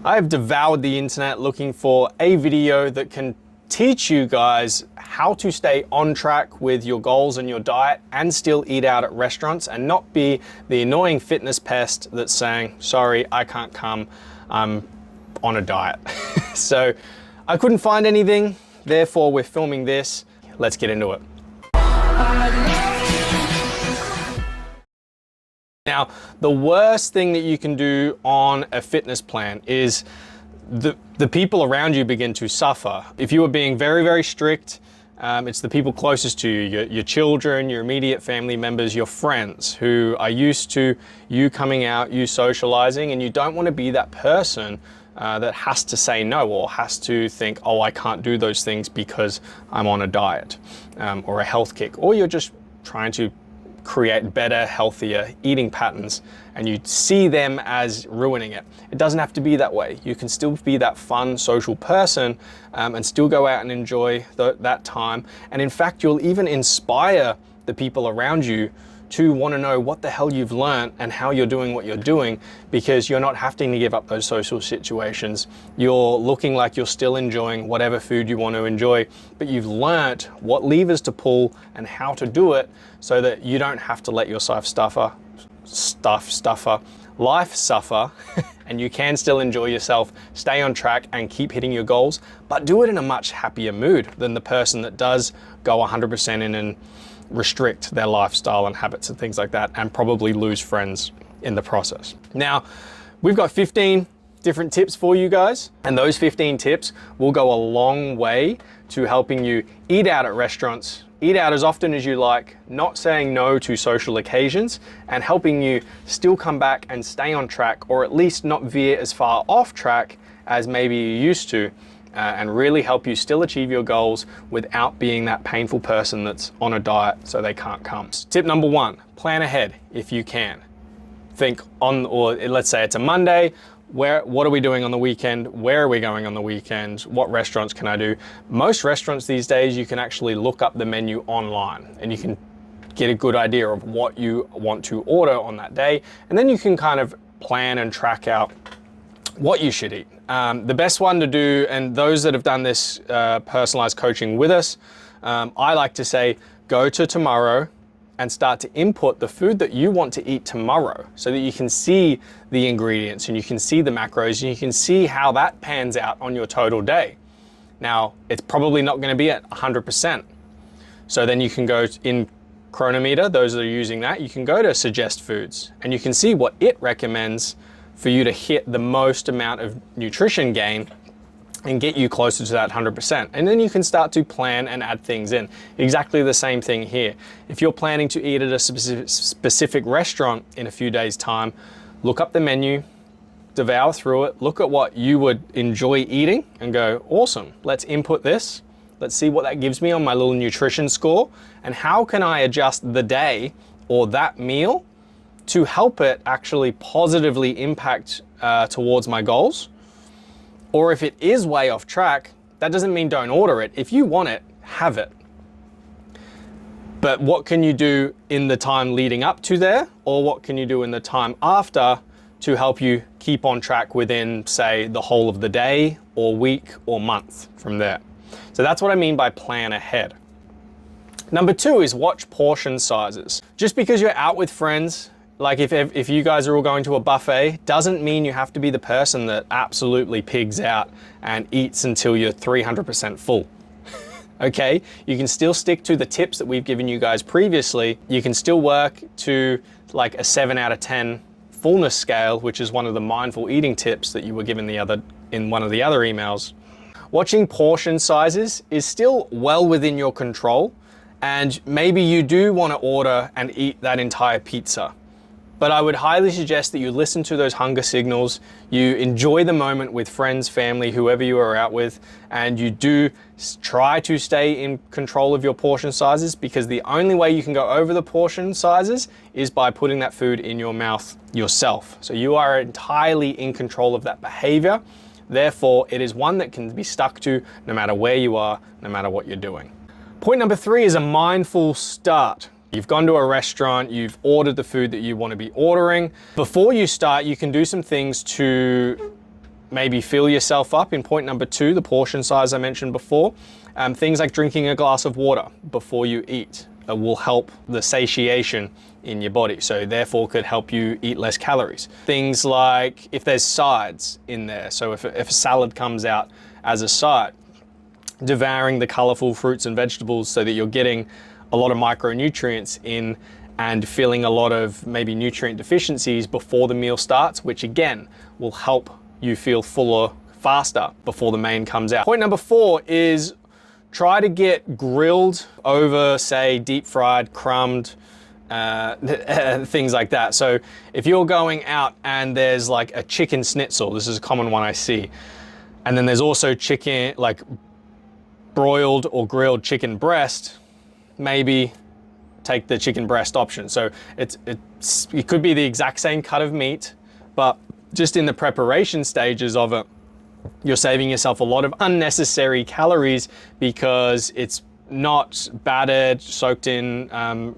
I've devoured the internet looking for a video that can teach you guys how to stay on track with your goals and your diet and still eat out at restaurants and not be the annoying fitness pest that's saying, sorry, I can't come, I'm on a diet. So I couldn't find anything, therefore we're filming this. Let's get into it. Now, the worst thing that you can do on a fitness plan is the people around you begin to suffer. If you are being very, very strict, it's the people closest to you, your children, your immediate family members, your friends who are used to you coming out, you socializing, and you don't want to be that person that has to say no or has to think, oh, I can't do those things because I'm on a diet or a health kick, or you're just trying to create better, healthier eating patterns and you see them as ruining it. It doesn't have to be that way. You can still be that fun social person and still go out and enjoy that time. And in fact, you'll even inspire the people around you to want to know what the hell you've learned and how you're doing what you're doing, because you're not having to give up those social situations. You're looking like you're still enjoying whatever food you want to enjoy, but you've learnt what levers to pull and how to do it so that you don't have to let yourself life suffer, and you can still enjoy yourself, stay on track and keep hitting your goals, but do it in a much happier mood than the person that does go 100% in and restrict their lifestyle and habits and things like that, and probably lose friends in the process. Now, we've got 15 different tips for you guys, and those 15 tips will go a long way to helping you eat out at restaurants, eat out as often as you like, not saying no to social occasions, and helping you still come back and stay on track, or at least not veer as far off track as maybe you used to. And really help you still achieve your goals without being that painful person that's on a diet so they can't come. Tip number one, plan ahead if you can. Think on, or let's say it's a Monday, what are we doing on the weekend? Where are we going on the weekend? What restaurants can I do? Most restaurants these days, you can actually look up the menu online and you can get a good idea of what you want to order on that day. And then you can kind of plan and track out what you should eat. The best one to do, and those that have done this personalized coaching with us, I like to say, go to tomorrow and start to input the food that you want to eat tomorrow so that you can see the ingredients and you can see the macros and you can see how that pans out on your total day. Now, it's probably not going to be at 100%. So then you can go in Cronometer, those that are using that, you can go to Suggest Foods and you can see what it recommends for you to hit the most amount of nutrition gain and get you closer to that 100%. And then you can start to plan and add things in. Exactly the same thing here. If you're planning to eat at a specific restaurant in a few days' time, look up the menu, devour through it, look at what you would enjoy eating and go, awesome, let's input this. Let's see what that gives me on my little nutrition score. And how can I adjust the day or that meal to help it actually positively impact towards my goals? Or if it is way off track, that doesn't mean don't order it. If you want it, have it. But what can you do in the time leading up to there? Or what can you do in the time after to help you keep on track within, say, the whole of the day or week or month from there? So that's what I mean by plan ahead. Number two is watch portion sizes. Just because you're out with friends, like if you guys are all going to a buffet, doesn't mean you have to be the person that absolutely pigs out and eats until you're 300% full. Okay, you can still stick to the tips that we've given you guys previously. You can still work to like a 7 out of 10 fullness scale, which is one of the mindful eating tips that you were given in one of the other emails. Watching portion sizes is still well within your control, and maybe you do want to order and eat that entire pizza. But I would highly suggest that you listen to those hunger signals, you enjoy the moment with friends, family, whoever you are out with, and you do try to stay in control of your portion sizes, because the only way you can go over the portion sizes is by putting that food in your mouth yourself. So you are entirely in control of that behavior. Therefore, it is one that can be stuck to no matter where you are, no matter what you're doing. Point number three is a mindful start. You've gone to a restaurant, you've ordered the food that you want to be ordering. Before you start, you can do some things to maybe fill yourself up in point number 2, the portion size I mentioned before. Things like drinking a glass of water before you eat will help the satiation in your body, so therefore could help you eat less calories. Things like if there's sides in there, so if a salad comes out as a side, devouring the colorful fruits and vegetables so that you're getting a lot of micronutrients in and feeling a lot of maybe nutrient deficiencies before the meal starts, which again will help you feel fuller faster before the main comes out. Point number 4 is try to get grilled over, say, deep fried, crumbed, things like that. So if you're going out and there's like a chicken schnitzel, this is a common one I see, and then there's also chicken, like broiled or grilled chicken breast, maybe take the chicken breast option. So it could be the exact same cut of meat, but just in the preparation stages of it, you're saving yourself a lot of unnecessary calories because it's not battered, soaked in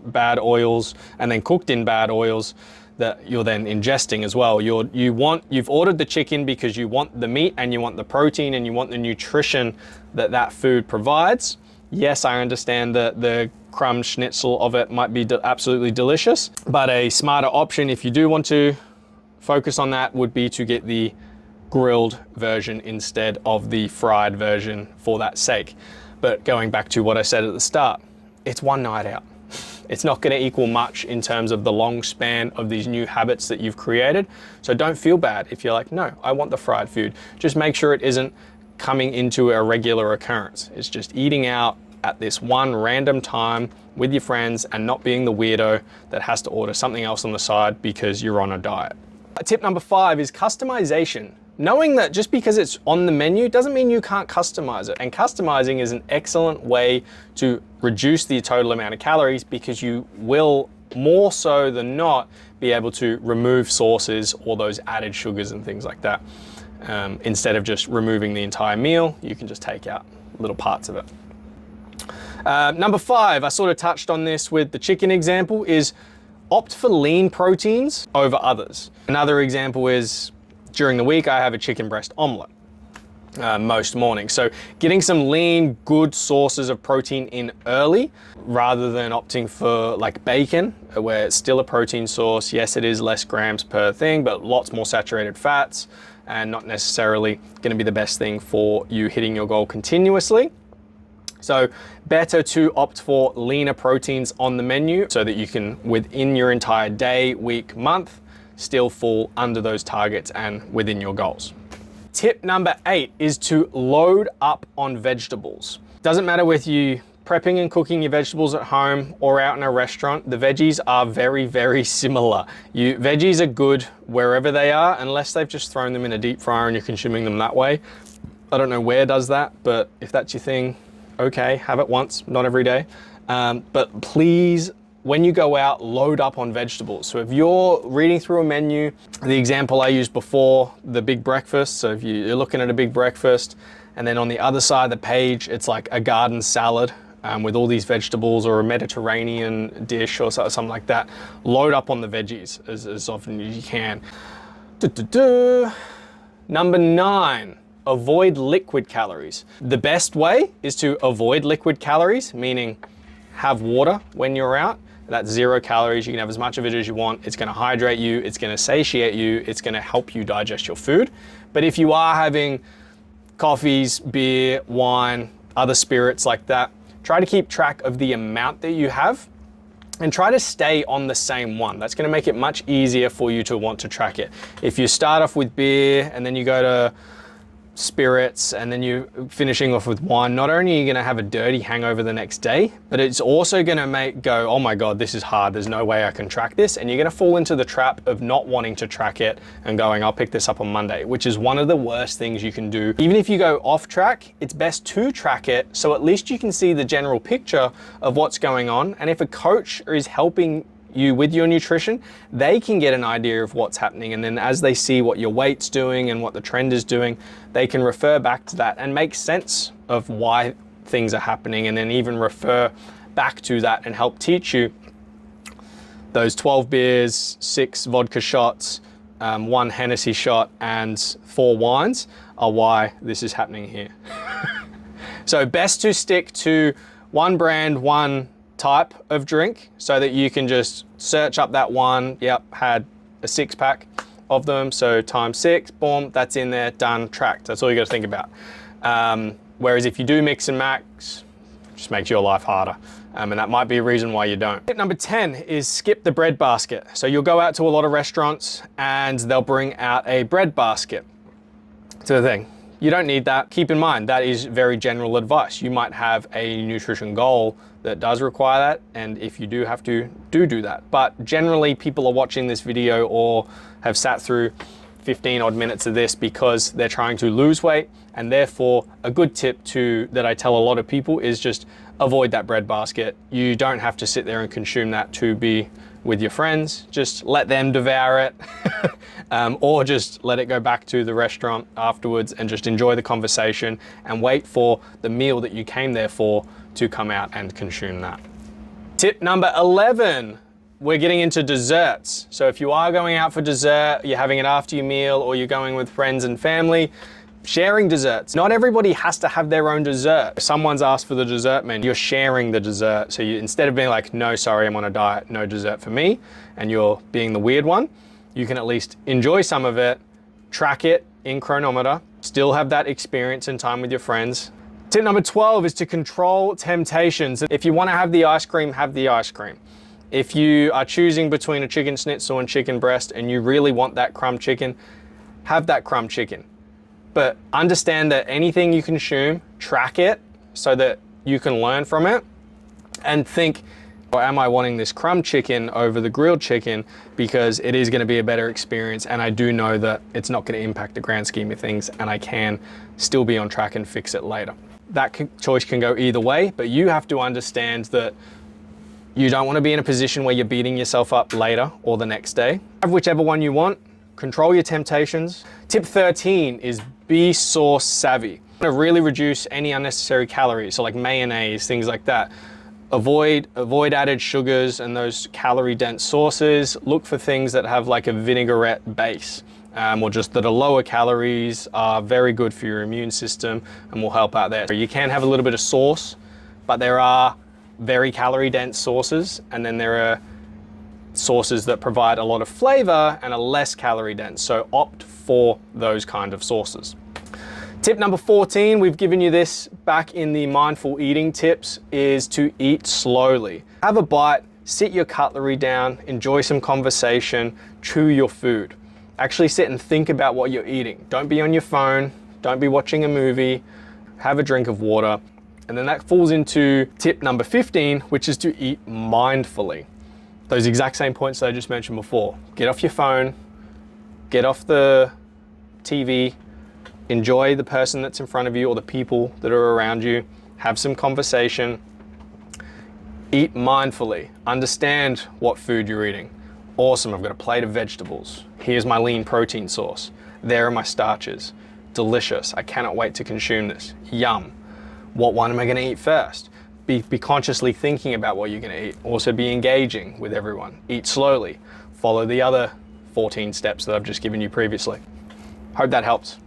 bad oils, and then cooked in bad oils that you're then ingesting as well. You've ordered the chicken because you want the meat and you want the protein and you want the nutrition that food provides. Yes, I understand that the crumb schnitzel of it might be absolutely delicious, but a smarter option if you do want to focus on that would be to get the grilled version instead of the fried version for that sake. But going back to what I said at the start, it's one night out. It's not going to equal much in terms of the long span of these new habits that you've created. So don't feel bad if you're like, no, I want the fried food. Just make sure it isn't coming into a regular occurrence. It's just eating out at this one random time with your friends and not being the weirdo that has to order something else on the side because you're on a diet. Tip number 5 is customization. Knowing that just because it's on the menu doesn't mean you can't customize it. And customizing is an excellent way to reduce the total amount of calories because you will more so than not be able to remove sauces or those added sugars and things like that. Instead of just removing the entire meal, you can just take out little parts of it. Number 5, I sort of touched on this with the chicken example, is opt for lean proteins over others. Another example is during the week, I have a chicken breast omelet most mornings. So getting some lean, good sources of protein in early rather than opting for like bacon, where it's still a protein source. Yes, it is less grams per thing, but lots more saturated fats and not necessarily going to be the best thing for you hitting your goal continuously. So better to opt for leaner proteins on the menu so that you can, within your entire day, week, month, still fall under those targets and within your goals. Tip number 8 is to load up on vegetables. Doesn't matter whether you prepping and cooking your vegetables at home or out in a restaurant, the veggies are very, very similar. Veggies are good wherever they are, unless they've just thrown them in a deep fryer and you're consuming them that way. I don't know where does that, but if that's your thing, okay, have it once, not every day. But please, when you go out, load up on vegetables. So if you're reading through a menu, the example I used before, the big breakfast. So if you're looking at a big breakfast and then on the other side of the page, it's like a garden salad with all these vegetables or a Mediterranean dish or something like that, load up on the veggies as often as you can. Number 9. Avoid liquid calories. The best way is to avoid liquid calories, meaning have water when you're out. That's 0 calories. You can have as much of it as you want. It's going to hydrate you. It's going to satiate you. It's going to help you digest your food. But if you are having coffees, beer, wine, other spirits like that, try to keep track of the amount that you have and try to stay on the same one. That's going to make it much easier for you to want to track it. If you start off with beer and then you go to spirits and then you're finishing off with wine, not only are you going to have a dirty hangover the next day, but it's also going to go, oh my God, this is hard. There's no way I can track this. And you're going to fall into the trap of not wanting to track it and going, I'll pick this up on Monday, which is one of the worst things you can do. Even if you go off track, it's best to track it. So at least you can see the general picture of what's going on. And if a coach is helping you with your nutrition, they can get an idea of what's happening. And then as they see what your weight's doing and what the trend is doing, they can refer back to that and make sense of why things are happening, and then even refer back to that and help teach you those 12 beers, 6 vodka shots, 1 Hennessy shot and 4 wines are why this is happening here. So best to stick to one brand, one type of drink so that you can just search up that one. Yep, had a 6-pack of them, so times 6, boom, that's in there, done, tracked. That's all you got to think about. Whereas if you do mix and max, it just makes your life harder. And that might be a reason why you don't. Tip number 10 is skip the bread basket. So you'll go out to a lot of restaurants and they'll bring out a bread basket. So the thing, you don't need that. Keep in mind, that is very general advice. You might have a nutrition goal that does require that, and if you do have to, do that. But generally, people are watching this video or have sat through 15 odd minutes of this because they're trying to lose weight, and therefore a good tip that I tell a lot of people is just avoid that bread basket. You don't have to sit there and consume that to be with your friends. Just let them devour it or just let it go back to the restaurant afterwards and just enjoy the conversation and wait for the meal that you came there for to come out and consume that. Tip number 11, we're getting into desserts. So if you are going out for dessert, you're having it after your meal, or you're going with friends and family, sharing desserts. Not everybody has to have their own dessert. If someone's asked for the dessert menu, you're sharing the dessert. So you, instead of being like, no, sorry, I'm on a diet, no dessert for me, and you're being the weird one, you can at least enjoy some of it, track it in Cronometer, still have that experience and time with your friends. Tip number 12 is to control temptations. If you want to have the ice cream, have the ice cream. If you are choosing between a chicken schnitzel and chicken breast and you really want that crumb chicken, have that crumb chicken. But understand that anything you consume, track it so that you can learn from it and think, or am I wanting this crumb chicken over the grilled chicken because it is going to be a better experience, and I do know that it's not going to impact the grand scheme of things and I can still be on track and fix it later. That choice can go either way, but you have to understand that you don't want to be in a position where you're beating yourself up later or the next day. Have whichever one you want, control your temptations. Tip 13 is be sauce savvy. To really reduce any unnecessary calories, so like mayonnaise, things like that. Avoid added sugars and those calorie dense sauces. Look for things that have like a vinaigrette base. Or just that are lower calories, are very good for your immune system and will help out there. So you can have a little bit of sauce, but there are very calorie dense sauces, and then there are sauces that provide a lot of flavor and are less calorie dense. So opt for those kind of sauces. Tip number 14, we've given you this back in the mindful eating tips, is to eat slowly. Have a bite, sit your cutlery down, enjoy some conversation, chew your food. Actually sit and think about what you're eating. Don't be on your phone, don't be watching a movie, have a drink of water. And then that falls into tip number 15, which is to eat mindfully. Those exact same points that I just mentioned before. Get off your phone, get off the TV, enjoy the person that's in front of you or the people that are around you, have some conversation, eat mindfully, understand what food you're eating. Awesome, I've got a plate of vegetables. Here's my lean protein source. There are my starches. Delicious, I cannot wait to consume this. Yum. What one am I gonna eat first? Be consciously thinking about what you're gonna eat. Also be engaging with everyone. Eat slowly. Follow the other 14 steps that I've just given you previously. Hope that helps.